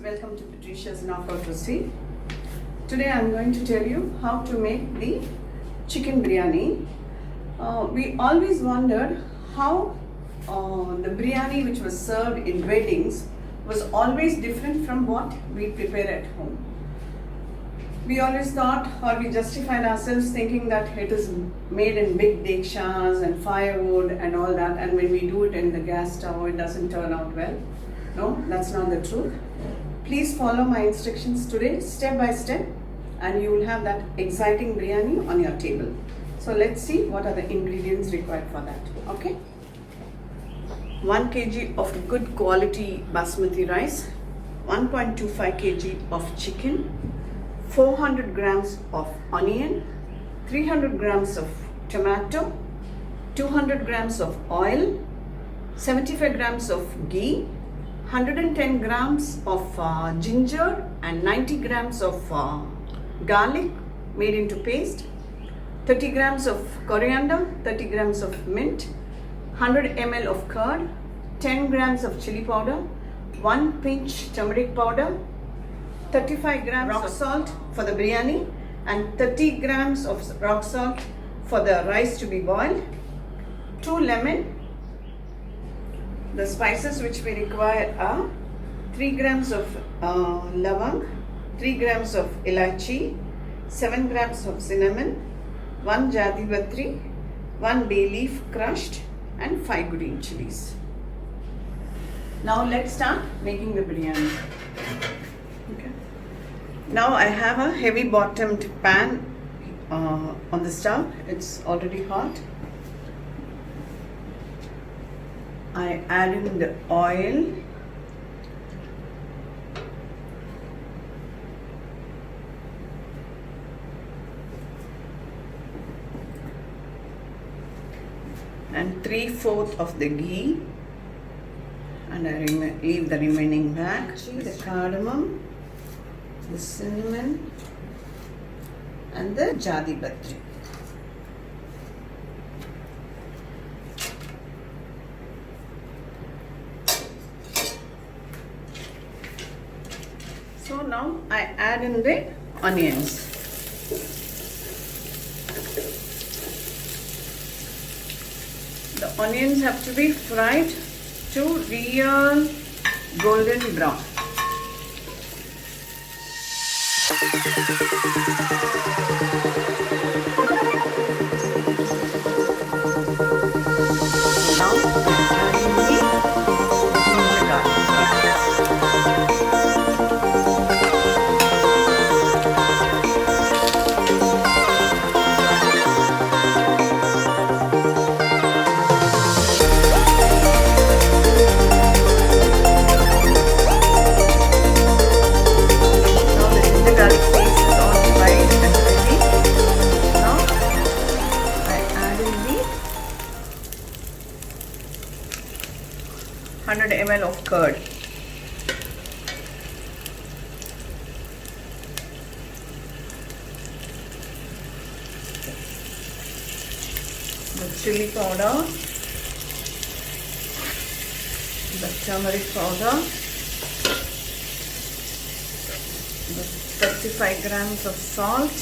Welcome to Patricia's Knockout Recipe. Today I am going to tell you how to make the chicken biryani. We always wondered how the biryani which was served in weddings was always different from what we prepare at home. We always thought, or we justified ourselves thinking that it is made in big dekshas and firewood and all that, and when we do it in the gas stove it doesn't turn out well. No, that's not the truth. Please follow my instructions today step by step and you will have that exciting biryani on your table. So let's see what are the ingredients required for that. Okay. 1 kg of good quality basmati rice, 1.25 kg of chicken, 400 grams of onion, 300 grams of tomato, 200 grams of oil, 75 grams of ghee, 110 grams of ginger and 90 grams of garlic made into paste, 30 grams of coriander, 30 grams of mint, 100 ml of curd, 10 grams of chili powder, 1 pinch turmeric powder, 35 grams rock salt for the biryani and 30 grams of rock salt for the rice to be boiled, 2 lemon. The spices which we require are 3 grams of lavang, 3 grams of ilachi, 7 grams of cinnamon, 1 jadivatri, 1 bay leaf crushed and 5 green chilies. Now let's start making the biryani. Okay. Now I have a heavy bottomed pan on the stove. It's already hot. I add in the oil, and 3/4 of the ghee, and I leave the remaining back. The cardamom, the cinnamon and the jadibatri. So now I add in the onions. The onions have to be fried to real golden brown. Now I'm adding the ginger garlic. Ml of curd. The chili powder, the turmeric powder, the 35 grams of salt,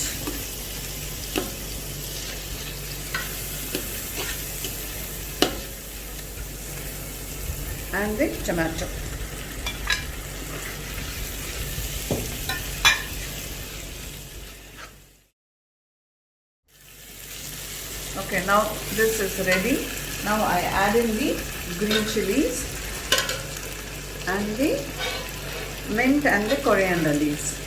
and the tomato. Okay, now this is ready. Now I add in the green chilies and the mint and the coriander leaves.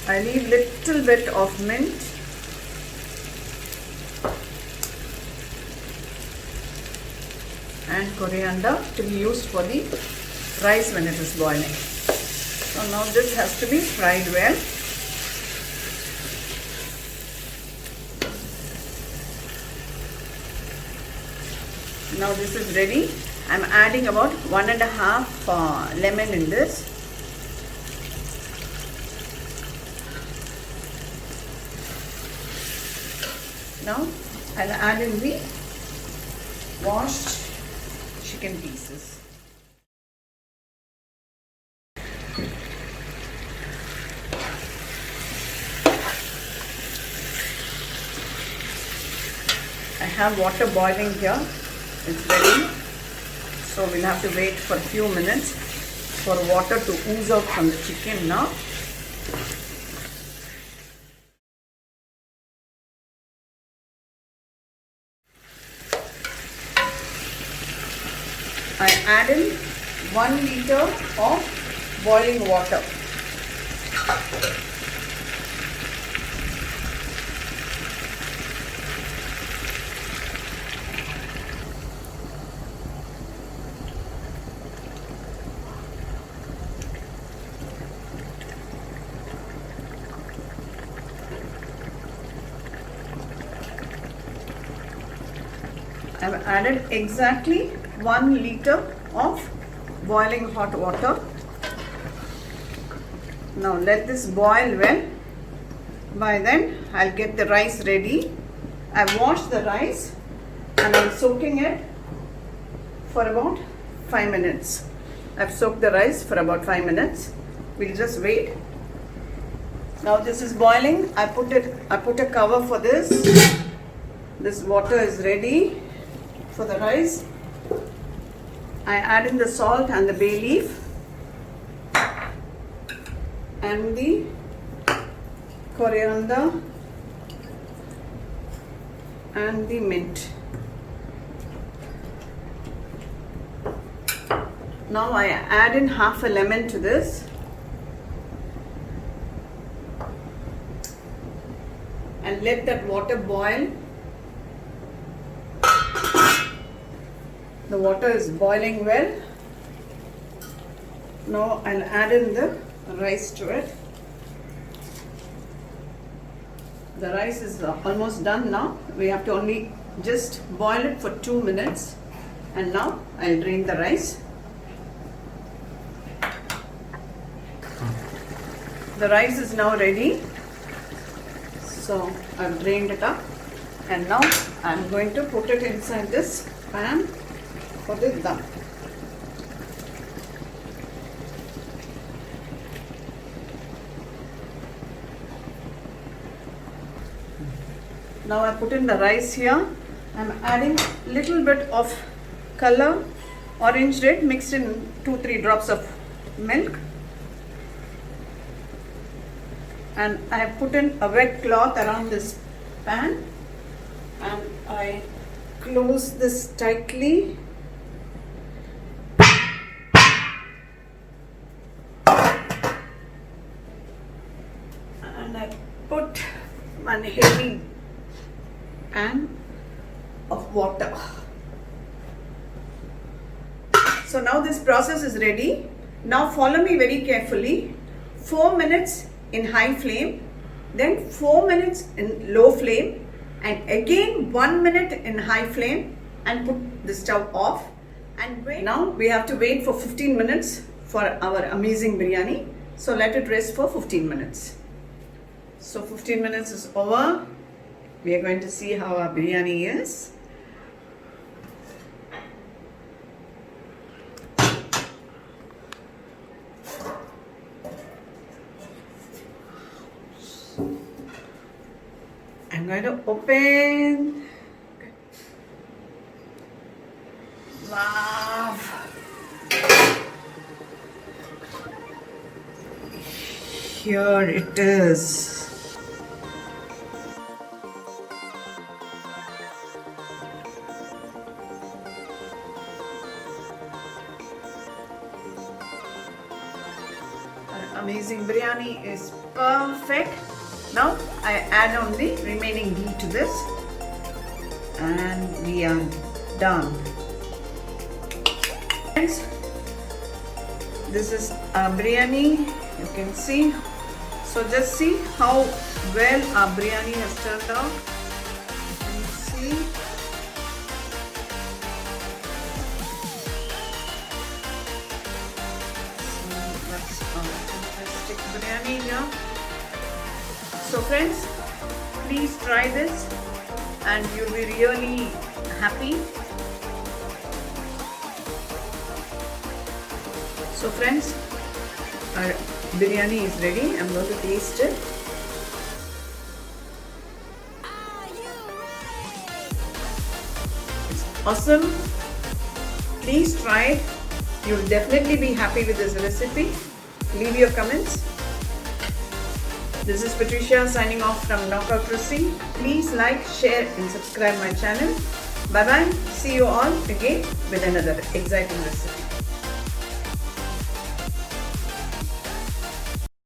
I leave little bit of mint and coriander to be used for the rice when it is boiling. So now this has to be fried well. Now this is ready. I am adding about 1.5 lemon in this. Now I'll add in the washed chicken pieces. I have water boiling here. It's ready. So we'll have to wait for a few minutes for water to ooze out from the chicken now. I add in 1 liter of boiling water. I've added exactly 1 liter of boiling hot water. Now let this boil well. By then I'll get the rice ready. I've washed the rice and I'm soaking it for about 5 minutes. I've soaked the rice for about 5 minutes. We'll just wait. Now this is boiling. I put a cover for this. This water is ready for the rice. I add in the salt and the bay leaf and the coriander and the mint. Now I add in half a lemon to this and let that water boil. The water is boiling well. Now I'll add in the rice to it. The rice is almost done now. We have to only just boil it for 2 minutes. And now I'll drain the rice. The rice is now ready. So I've drained it up. And now I'm going to put it inside this pan for the dum. Now I put in the rice here. I'm adding little bit of color, orange red, mixed in 2-3 drops of milk. And I have put in a wet cloth around this pan and I close this tightly. And I put one heavy pan of water. So now this process is ready. Now follow me very carefully. 4 minutes in high flame, then 4 minutes in low flame, and again 1 minute in high flame, and put the stove off and wait. Now we have to wait for 15 minutes for our amazing biryani. So let it rest for 15 minutes. So 15 minutes is over. We are going to see how our biryani is. I'm going to open. Wow. Here it is. amazing biryani is perfect. Now I add on the remaining ghee to this and we are done. Friends, this is our biryani, you can see. So just see how well our biryani has turned out. You can see. So that's our fantastic biryani here. So friends, please try this and you'll be really happy. So friends, our biryani is ready. I'm going to taste it. It's awesome. Please try it. You'll definitely be happy with this recipe. Leave your comments. This is Patricia signing off from Knockout Recipe. Please like, share and subscribe my channel. Bye bye. See you all again with another exciting recipe.